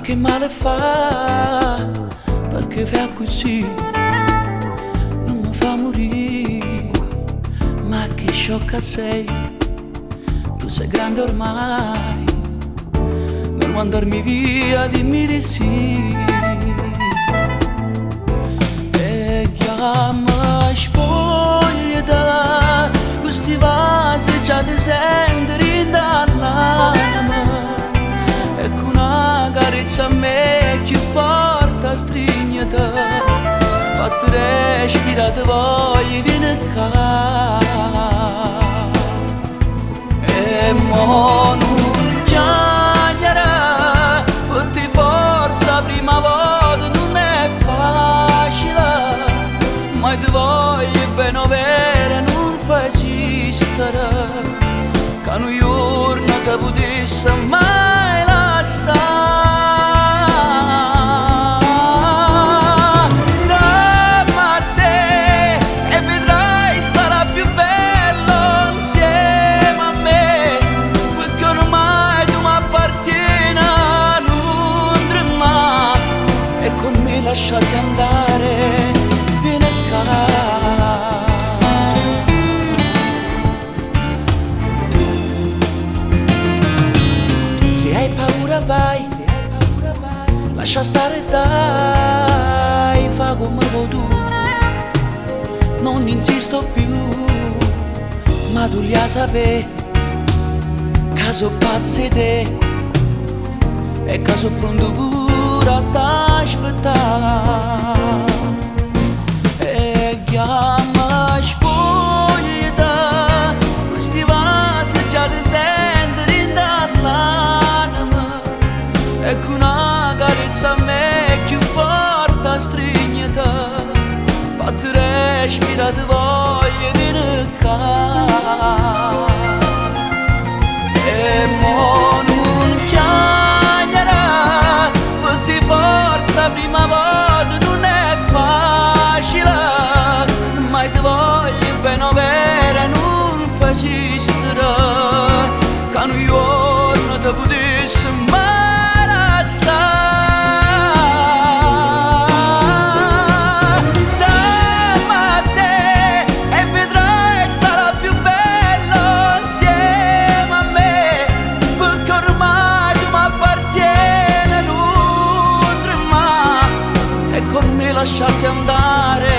che male fa, perché fai così, non mi fa morire. Ma che sciocca sei, tu sei grande ormai, non mandarmi via, dimmi di sì. E chiama spoglia da questi vasi già di sentire dall'anima, e con una carezza a me più forte strignata, fatti respirare voglia viene qua. E mo non chiagnerà, perché forza prima volta non è facile, ma ti voglio bene vera non può esistere, che un giorno ti potesse mai lasciare. Lasciati andare, vieni qua. Se hai paura vai, lascia stare dai, fa come vuoi tu, non insisto più, ma tu li a sapere, caso pazzi te, e caso pronto pure a t'aspettare. E chiama spoglia da questi vasi già di sentire dall'anima, e con una carezza a me più forte strignata, fatti respirare voglia viene qua. E mo non chiagnerà, perché forza prima volta non è facile, ma ti voglio bene vera non può esistere, che un giorno ti potesse mai lasciare. Dammi a te e vedrai sarà più bello insieme a me, perché ormai tu mi appartieni, non trema, e con me lasciati andare.